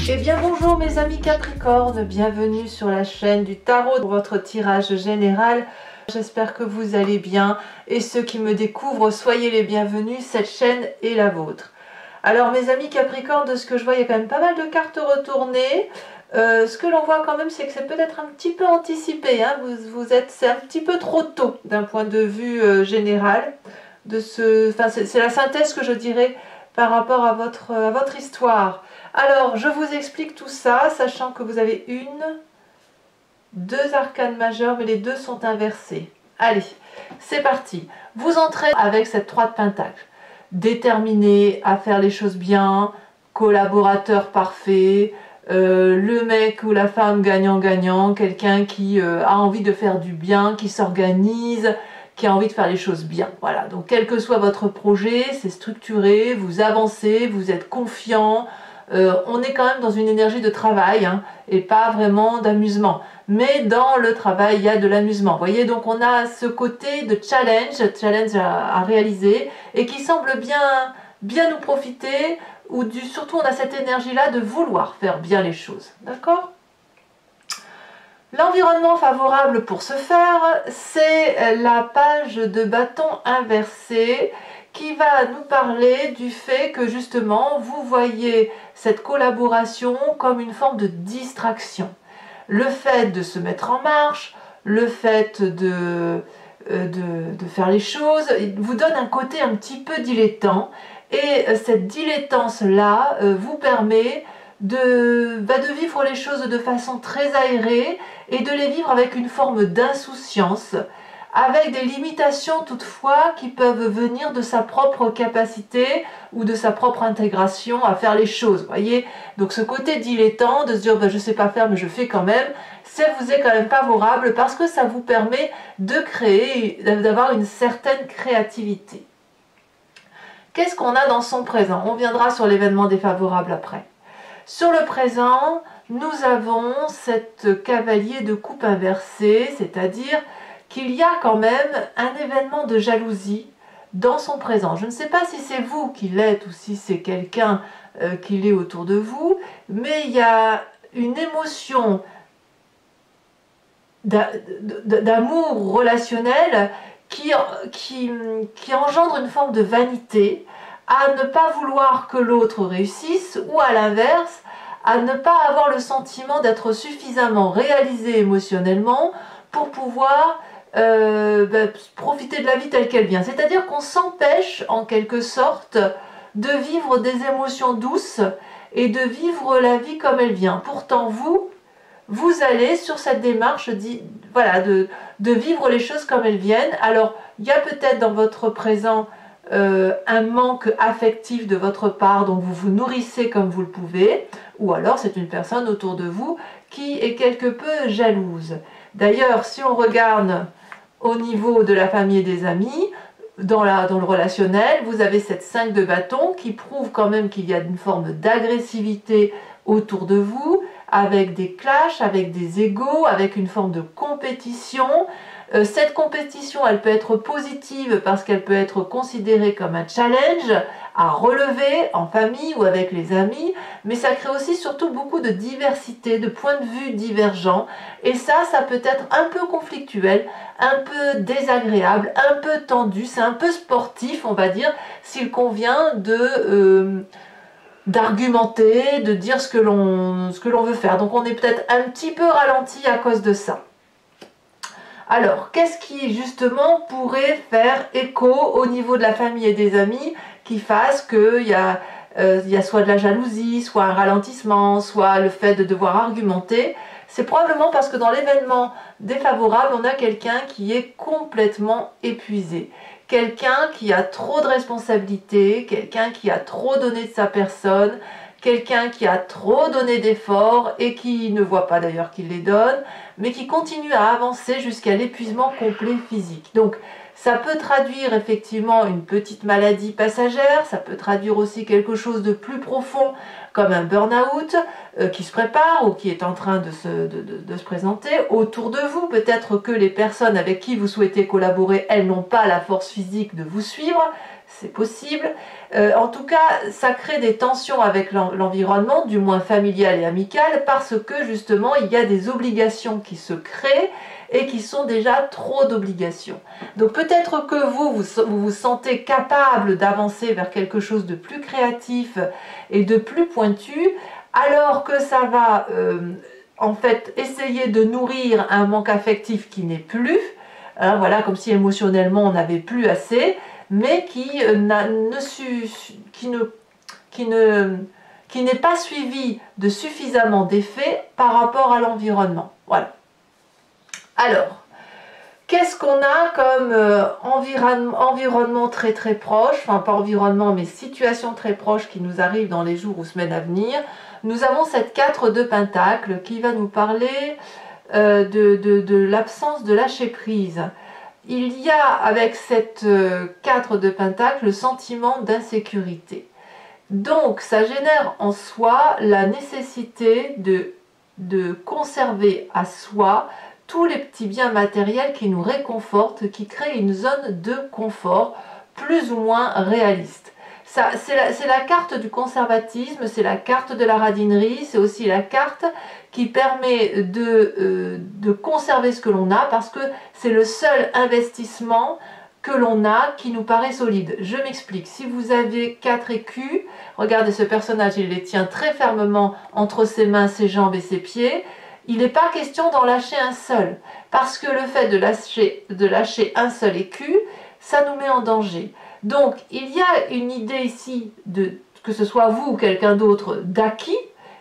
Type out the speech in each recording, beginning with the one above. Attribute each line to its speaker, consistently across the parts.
Speaker 1: Eh bien bonjour mes amis Capricorne, bienvenue sur la chaîne du tarot pour votre tirage général. J'espère que vous allez bien et ceux qui me découvrent, soyez les bienvenus, cette chaîne est la vôtre. Alors mes amis Capricorne, de ce que je vois, il y a quand même pas mal de cartes retournées. Ce que l'on voit quand même, c'est que c'est peut-être un petit peu anticipé, hein. C'est un petit peu trop tôt d'un point de vue général. C'est la synthèse que je dirais par rapport à votre histoire. Alors, je vous explique tout ça, sachant que vous avez deux arcanes majeures, mais les deux sont inversés. Allez, c'est parti. Vous entrez avec cette 3 de Pentacle. Déterminé à faire les choses bien, collaborateur parfait, le mec ou la femme gagnant-gagnant, quelqu'un qui a envie de faire du bien, qui s'organise, qui a envie de faire les choses bien. Voilà, donc quel que soit votre projet, c'est structuré, vous avancez, vous êtes confiant. On est quand même dans une énergie de travail, hein, et pas vraiment d'amusement. Mais dans le travail, il y a de l'amusement. Vous voyez, donc on a ce côté de challenge à réaliser, et qui semble bien nous profiter, ou surtout on a cette énergie-là de vouloir faire bien les choses. D'accord ? L'environnement favorable pour ce faire, c'est la page de bâton inversée qui va nous parler du fait que justement vous voyez cette collaboration comme une forme de distraction. Le fait de se mettre en marche, le fait de faire les choses, vous donne un côté un petit peu dilettant, et cette dilettance-là vous permet de vivre les choses de façon très aérée et de les vivre avec une forme d'insouciance, avec des limitations toutefois qui peuvent venir de sa propre capacité ou de sa propre intégration à faire les choses. Voyez, donc ce côté dilettant de se dire je ne sais pas faire mais je fais quand même, ça vous est quand même favorable parce que ça vous permet de créer, d'avoir une certaine créativité. Qu'est-ce qu'on a dans son présent? On viendra sur l'événement défavorable après. Sur le présent, nous avons cette cavalier de coupe inversée, c'est-à-dire qu'il y a quand même un événement de jalousie dans son présent. Je ne sais pas si c'est vous qui l'êtes ou si c'est quelqu'un qui l'est autour de vous, mais il y a une émotion d'amour relationnel qui engendre une forme de vanité, à ne pas vouloir que l'autre réussisse, ou à l'inverse, à ne pas avoir le sentiment d'être suffisamment réalisé émotionnellement pour pouvoir profiter de la vie telle qu'elle vient. C'est-à-dire qu'on s'empêche en quelque sorte de vivre des émotions douces et de vivre la vie comme elle vient. Pourtant vous allez sur cette démarche de vivre les choses comme elles viennent. Alors il y a peut-être dans votre présent un manque affectif de votre part, donc vous vous nourrissez comme vous le pouvez, ou alors c'est une personne autour de vous qui est quelque peu jalouse. D'ailleurs, si on regarde au niveau de la famille et des amis, dans le relationnel, vous avez cette 5 de bâton qui prouve quand même qu'il y a une forme d'agressivité autour de vous, avec des clashs, avec des égos, avec une forme de compétition. Cette compétition, elle peut être positive parce qu'elle peut être considérée comme un challenge à relever en famille ou avec les amis, mais ça crée aussi surtout beaucoup de diversité, de points de vue divergents, et ça peut être un peu conflictuel, un peu désagréable, un peu tendu, c'est un peu sportif, on va dire, s'il convient d'argumenter, de dire ce que l'on veut faire. Donc on est peut-être un petit peu ralenti à cause de ça. Alors, qu'est-ce qui justement pourrait faire écho au niveau de la famille et des amis qui fasse qu'il y a soit de la jalousie, soit un ralentissement, soit le fait de devoir argumenter? C'est probablement parce que dans l'événement défavorable, on a quelqu'un qui est complètement épuisé. Quelqu'un qui a trop de responsabilités, quelqu'un qui a trop donné de sa personne, quelqu'un qui a trop donné d'efforts et qui ne voit pas d'ailleurs qu'il les donne, mais qui continue à avancer jusqu'à l'épuisement complet physique. Donc ça peut traduire effectivement une petite maladie passagère, ça peut traduire aussi quelque chose de plus profond comme un burn-out qui se prépare ou qui est en train de se présenter autour de vous. Peut-être que les personnes avec qui vous souhaitez collaborer, elles n'ont pas la force physique de vous suivre. c'est possible. En tout cas, ça crée des tensions avec l'environnement, du moins familial et amical, parce que justement, il y a des obligations qui se créent et qui sont déjà trop d'obligations. Donc peut-être que vous vous sentez capable d'avancer vers quelque chose de plus créatif et de plus pointu, alors que ça va en fait essayer de nourrir un manque affectif qui n'est plus, hein, voilà, comme si émotionnellement on n'avait plus assez, mais qui n'est pas suivi de suffisamment d'effets par rapport à l'environnement. Voilà. Alors, qu'est-ce qu'on a comme environnement très très proche, enfin pas environnement mais situation très proche qui nous arrive dans les jours ou semaines à venir? Nous avons cette 4 de Pentacle qui va nous parler de l'absence de lâcher prise. Il y a avec cette 4 de Pentacle le sentiment d'insécurité. Donc ça génère en soi la nécessité de conserver à soi tous les petits biens matériels qui nous réconfortent, qui créent une zone de confort plus ou moins réaliste. C'est la carte du conservatisme, c'est la carte de la radinerie, c'est aussi la carte qui permet de conserver ce que l'on a, parce que c'est le seul investissement que l'on a qui nous paraît solide. Je m'explique. Si vous avez 4 écus, regardez ce personnage, il les tient très fermement entre ses mains, ses jambes et ses pieds. Il n'est pas question d'en lâcher un seul, parce que le fait de lâcher un seul écu, ça nous met en danger. Donc, il y a une idée ici, que ce soit vous ou quelqu'un d'autre, d'acquis,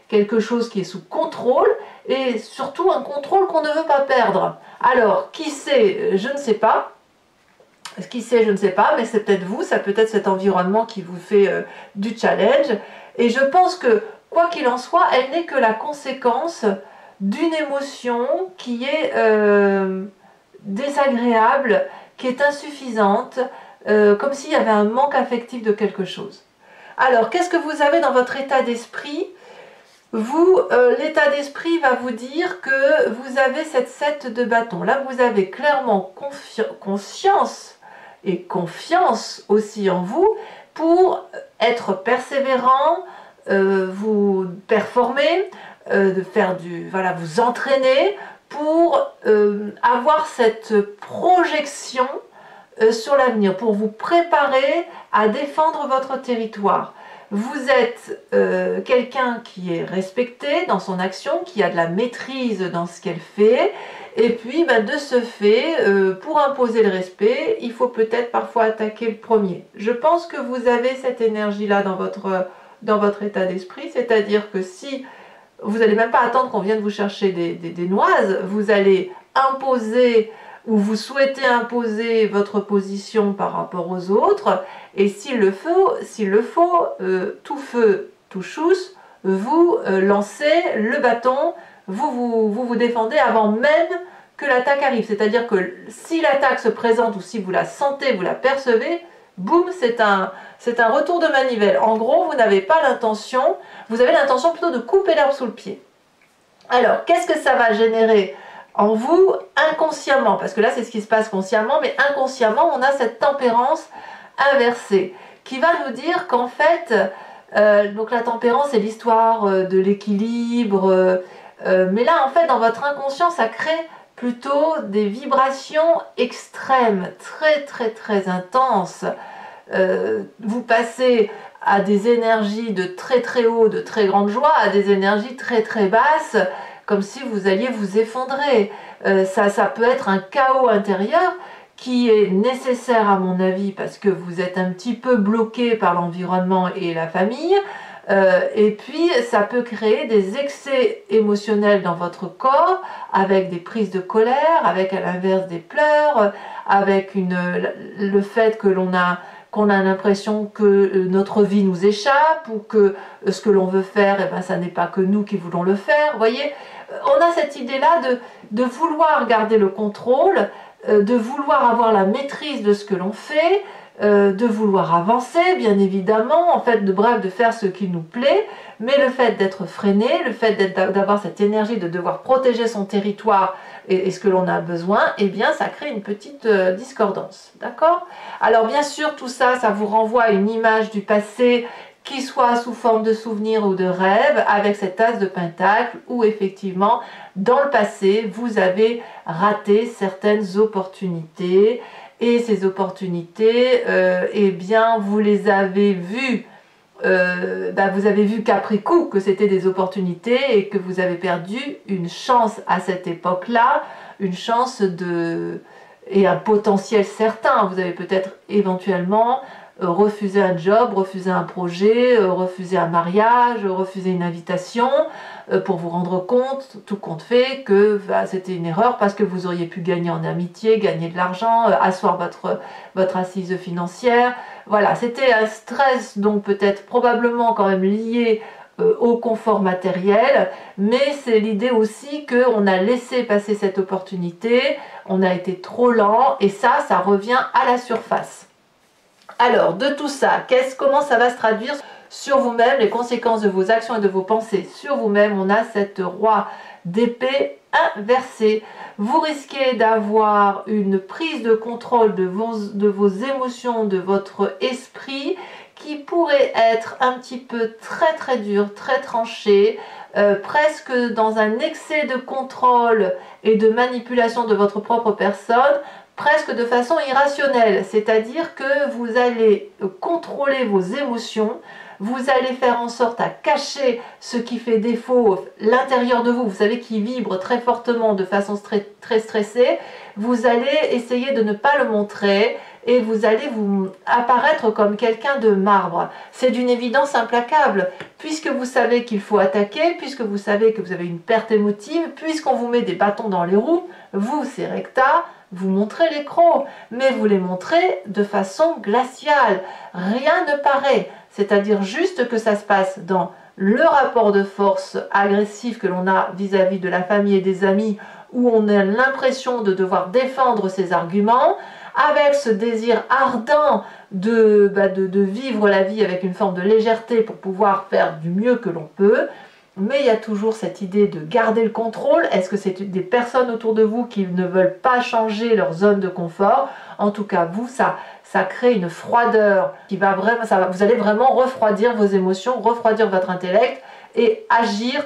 Speaker 1: quelque chose qui est sous contrôle, et surtout un contrôle qu'on ne veut pas perdre. Alors, qui sait, je ne sais pas. Qui sait, je ne sais pas, mais c'est peut-être vous, ça peut être cet environnement qui vous fait du challenge. Et je pense que, quoi qu'il en soit, elle n'est que la conséquence d'une émotion qui est désagréable, qui est insuffisante, comme s'il y avait un manque affectif de quelque chose. Alors, qu'est-ce que vous avez dans votre état d'esprit? L'état d'esprit va vous dire que vous avez cette 7 de bâton. Là, vous avez clairement conscience et confiance aussi en vous pour être persévérant, vous performer, voilà, vous entraîner pour avoir cette projection sur l'avenir, pour vous préparer à défendre votre territoire. Vous êtes quelqu'un qui est respecté dans son action, qui a de la maîtrise dans ce qu'elle fait, et puis de ce fait, pour imposer le respect, il faut peut-être parfois attaquer le premier. Je pense que vous avez cette énergie-là dans votre état d'esprit, c'est-à-dire que si vous n'allez même pas attendre qu'on vienne vous chercher des noises, vous allez imposer ou vous souhaitez imposer votre position par rapport aux autres, et s'il le faut, tout feu, tout chousse, vous lancez le bâton, vous défendez avant même que l'attaque arrive. C'est-à-dire que si l'attaque se présente ou si vous la sentez, vous la percevez, boum, c'est un retour de manivelle. En gros, vous n'avez pas l'intention, vous avez l'intention plutôt de couper l'herbe sous le pied. Alors, qu'est-ce que ça va générer en vous inconsciemment? Parce que là, c'est ce qui se passe consciemment, mais inconsciemment, on a cette tempérance inversée qui va nous dire qu'en fait, donc la tempérance, c'est l'histoire de l'équilibre, mais là, en fait, dans votre inconscient, ça crée plutôt des vibrations extrêmes, très très très intenses. Vous passez à des énergies de très très haut, de très grande joie, à des énergies très très basses, comme si vous alliez vous effondrer. Ça peut être un chaos intérieur qui est nécessaire à mon avis parce que vous êtes un petit peu bloqué par l'environnement et la famille. Et puis ça peut créer des excès émotionnels dans votre corps avec des prises de colère, avec à l'inverse des pleurs, avec le fait que qu'on a l'impression que notre vie nous échappe ou que ce que l'on veut faire, ça n'est pas que nous qui voulons le faire. Vous voyez, on a cette idée-là de vouloir garder le contrôle, de vouloir avoir la maîtrise de ce que l'on fait, de vouloir avancer, bien évidemment, en fait, bref, de faire ce qui nous plaît, mais le fait d'être freiné, le fait d'avoir cette énergie de devoir protéger son territoire et ce que l'on a besoin, eh bien, ça crée une petite discordance, d'accord? Alors, bien sûr, tout ça, ça vous renvoie à une image du passé qui soit sous forme de souvenir ou de rêve, avec cet as de pentacle, où effectivement, dans le passé, vous avez raté certaines opportunités, et ces opportunités, eh bien, vous les avez vues, vous avez vu qu'après coup que c'était des opportunités et que vous avez perdu une chance à cette époque-là, une chance et un potentiel certain. Vous avez peut-être éventuellement refusé un job, refusé un projet, refusé un mariage, refusé une invitation pour vous rendre compte, tout compte fait, que c'était une erreur parce que vous auriez pu gagner en amitié, gagner de l'argent, asseoir votre assise financière. Voilà, c'était un stress donc peut-être probablement quand même lié au confort matériel, mais c'est l'idée aussi qu'on a laissé passer cette opportunité, on a été trop lent et ça revient à la surface. Alors, de tout ça, comment ça va se traduire sur vous-même, les conséquences de vos actions et de vos pensées sur vous-même? On a cette roi d'épée inversée. Vous risquez d'avoir une prise de contrôle de vos émotions, de votre esprit, qui pourrait être un petit peu très dur, très tranché, presque dans un excès de contrôle et de manipulation de votre propre personne, presque de façon irrationnelle, c'est-à-dire que vous allez contrôler vos émotions, vous allez faire en sorte à cacher ce qui fait défaut, l'intérieur de vous, vous savez, qui vibre très fortement de façon très stressée, vous allez essayer de ne pas le montrer et vous allez vous apparaître comme quelqu'un de marbre. C'est d'une évidence implacable, puisque vous savez qu'il faut attaquer, puisque vous savez que vous avez une perte émotive, puisqu'on vous met des bâtons dans les roues, vous, c'est recta, vous montrez les crocs, mais vous les montrez de façon glaciale. Rien ne paraît, c'est-à-dire juste que ça se passe dans le rapport de force agressif que l'on a vis-à-vis de la famille et des amis, où on a l'impression de devoir défendre ses arguments, avec ce désir ardent de vivre la vie avec une forme de légèreté pour pouvoir faire du mieux que l'on peut. Mais il y a toujours cette idée de garder le contrôle. Est-ce que c'est des personnes autour de vous qui ne veulent pas changer leur zone de confort? En tout cas, vous, ça crée une froideur qui va vraiment, vous allez vraiment refroidir vos émotions, refroidir votre intellect et agir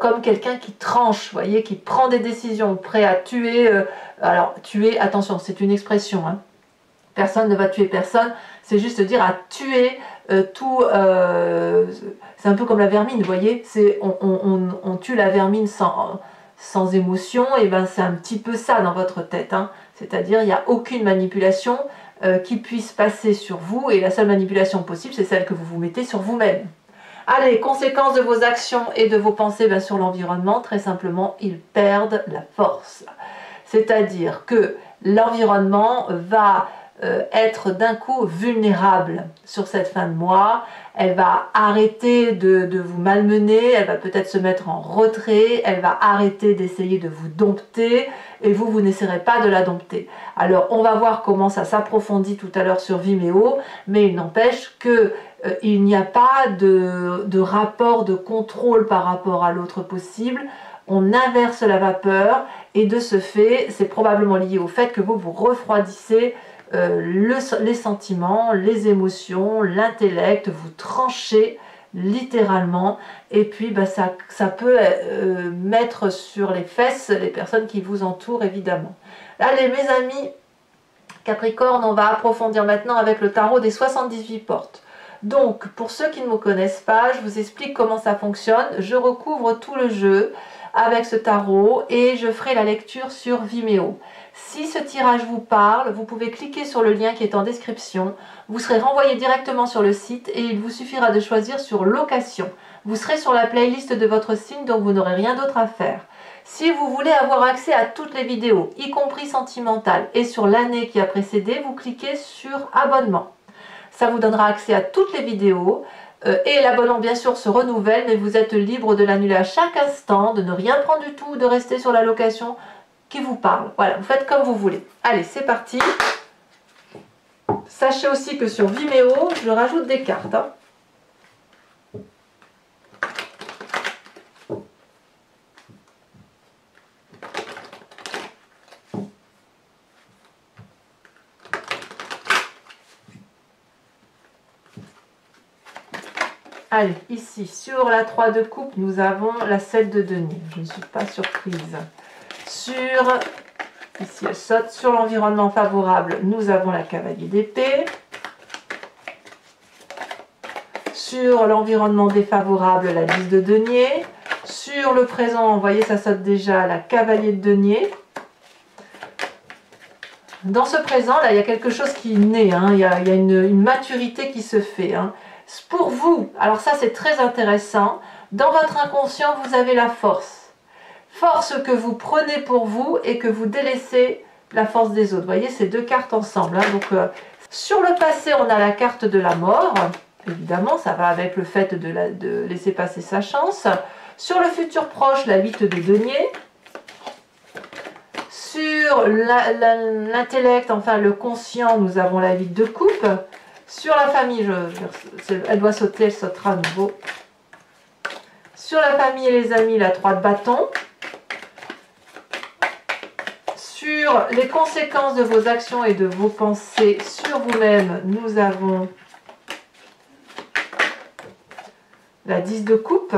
Speaker 1: comme quelqu'un qui tranche, voyez, qui prend des décisions, prêt à tuer. Alors, tuer, attention, c'est une expression, hein. Personne ne va tuer personne, c'est juste dire à tuer tout. C'est un peu comme la vermine, vous voyez, on tue la vermine sans émotion, et ben c'est un petit peu ça dans votre tête, hein. C'est-à-dire il n'y a aucune manipulation qui puisse passer sur vous, et la seule manipulation possible, c'est celle que vous vous mettez sur vous-même. Allez, conséquences de vos actions et de vos pensées sur l'environnement, très simplement, ils perdent la force. C'est-à-dire que l'environnement va être d'un coup vulnérable sur cette fin de mois. Elle va arrêter de vous malmener, elle va peut-être se mettre en retrait, elle va arrêter d'essayer de vous dompter et vous n'essaierez pas de la dompter. Alors on va voir comment ça s'approfondit tout à l'heure sur Vimeo, mais il n'empêche que il n'y a pas de rapport de contrôle par rapport à l'autre possible. On inverse la vapeur et de ce fait, c'est probablement lié au fait que vous refroidissez les sentiments, les émotions, l'intellect, vous tranchez littéralement, et puis ça peut mettre sur les fesses les personnes qui vous entourent, évidemment. Allez mes amis Capricorne, on va approfondir maintenant avec le tarot des 78 portes. Donc pour ceux qui ne me connaissent pas, je vous explique comment ça fonctionne. Je recouvre tout le jeu avec ce tarot et je ferai la lecture sur Vimeo. Si ce tirage vous parle, vous pouvez cliquer sur le lien qui est en description. Vous serez renvoyé directement sur le site et il vous suffira de choisir sur location. Vous serez sur la playlist de votre signe, donc vous n'aurez rien d'autre à faire. Si vous voulez avoir accès à toutes les vidéos, y compris sentimentales, et sur l'année qui a précédé, vous cliquez sur abonnement. Ça vous donnera accès à toutes les vidéos. Et l'abonnement bien sûr se renouvelle, mais vous êtes libre de l'annuler à chaque instant, de ne rien prendre du tout, de rester sur la location qui vous parle. Voilà, vous faites comme vous voulez. Allez, c'est parti. Sachez aussi que sur Vimeo, je rajoute des cartes. Hein. Allez, ici, sur la 3 de coupe, nous avons la 7 de denier. Je ne suis pas surprise. Ici, elle saute. Sur l'environnement favorable, nous avons la cavalier d'épée. Sur l'environnement défavorable, la 10 de denier. Sur le présent, vous voyez, ça saute déjà, la cavalier de denier. Dans ce présent, là, il y a quelque chose qui naît. Hein. Il y a une maturité qui se fait. Hein. Pour vous, alors ça c'est très intéressant, dans votre inconscient vous avez la force. Force que vous prenez pour vous et que vous délaissez la force des autres. Vous voyez ces deux cartes ensemble. Hein. Donc, sur le passé on a la carte de la mort, évidemment ça va avec le fait de laisser passer sa chance. Sur le futur proche, la 8 de denier. Sur l'intellect, enfin le conscient, nous avons la 8 de coupe. Sur la famille, elle doit sauter, elle sautera à nouveau. Sur la famille et les amis, la 3 de bâton. Sur les conséquences de vos actions et de vos pensées sur vous-même, nous avons la 10 de coupe.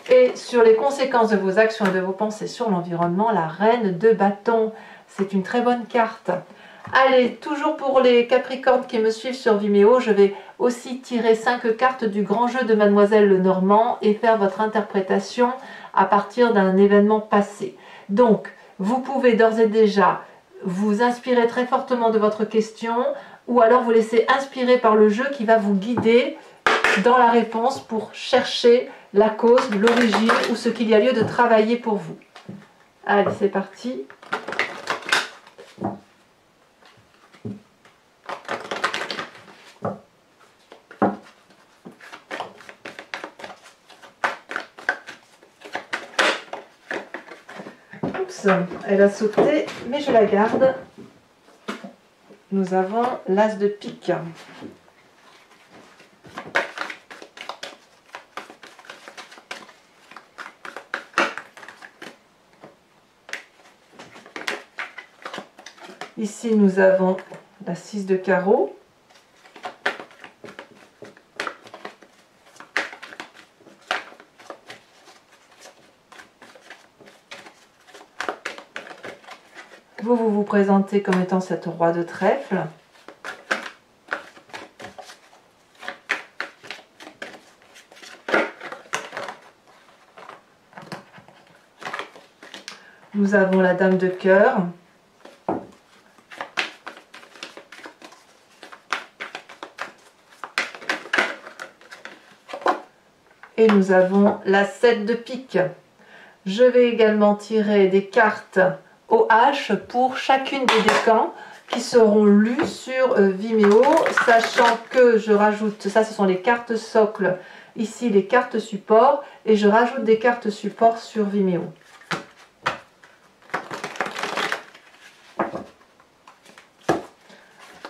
Speaker 1: Et sur les conséquences de vos actions et de vos pensées sur l'environnement, la reine de bâton. C'est une très bonne carte. Allez, toujours pour les Capricornes qui me suivent sur Vimeo, je vais aussi tirer 5 cartes du grand jeu de Mademoiselle Lenormand et faire votre interprétation à partir d'un événement passé. Donc, vous pouvez d'ores et déjà vous inspirer très fortement de votre question ou alors vous laisser inspirer par le jeu qui va vous guider dans la réponse pour chercher la cause, l'origine ou ce qu'il y a lieu de travailler pour vous. Allez, c'est parti. Oups, elle a sauté, mais je la garde. Nous avons l'as de pique. Ici, nous avons la 6 de carreau. Vous vous présentez comme étant cette roi de trèfle. Nous avons la dame de cœur. Et nous avons la 7 de pique. Je vais également tirer des cartes au H pour chacune des décans qui seront lues sur Vimeo, sachant que je rajoute, ça ce sont les cartes socles, ici les cartes support, et je rajoute des cartes support sur Vimeo.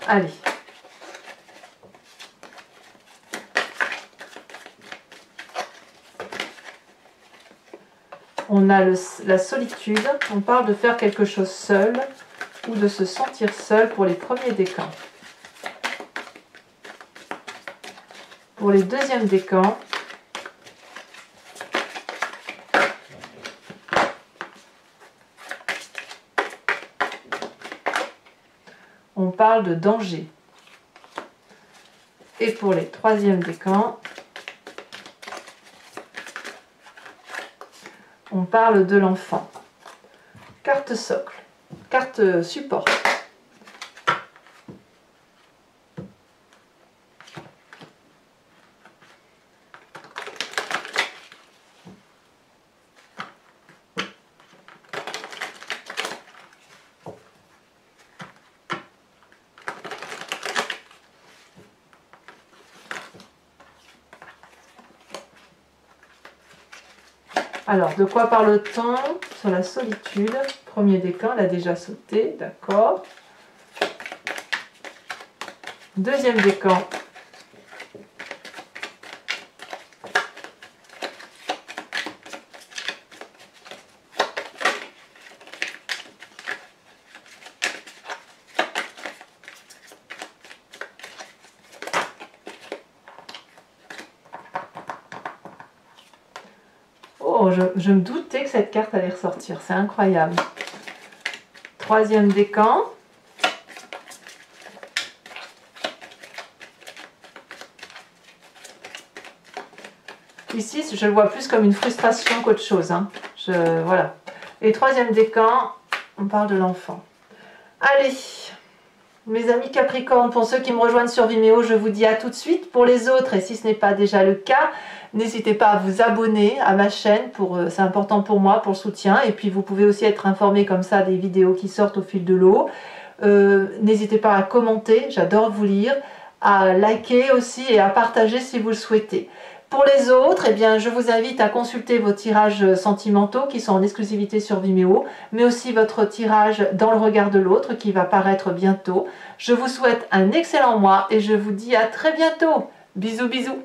Speaker 1: Allez. On a la solitude, on parle de faire quelque chose seul ou de se sentir seul pour les premiers décans. Pour les deuxièmes décans, on parle de danger. Et pour les troisièmes décans, on parle de l'enfant. Carte socle, carte support. Alors, de quoi parle-t-on sur la solitude? Premier décan, elle a déjà sauté, d'accord. Deuxième décan. Oh, je me doutais que cette carte allait ressortir, c'est incroyable. Troisième décan. Ici, je le vois plus comme une frustration qu'autre chose. Hein. Voilà. Et troisième décan, on parle de l'enfant. Allez, mes amis Capricorne, pour ceux qui me rejoignent sur Vimeo, je vous dis à tout de suite. Pour les autres, et si ce n'est pas déjà le cas, n'hésitez pas à vous abonner à ma chaîne, c'est important pour moi, pour le soutien. Et puis vous pouvez aussi être informé comme ça des vidéos qui sortent au fil de l'eau. N'hésitez pas à commenter, j'adore vous lire, à liker aussi et à partager si vous le souhaitez. Pour les autres, eh bien, je vous invite à consulter vos tirages sentimentaux qui sont en exclusivité sur Vimeo, mais aussi votre tirage dans le regard de l'autre qui va paraître bientôt. Je vous souhaite un excellent mois et je vous dis à très bientôt. Bisous, bisous.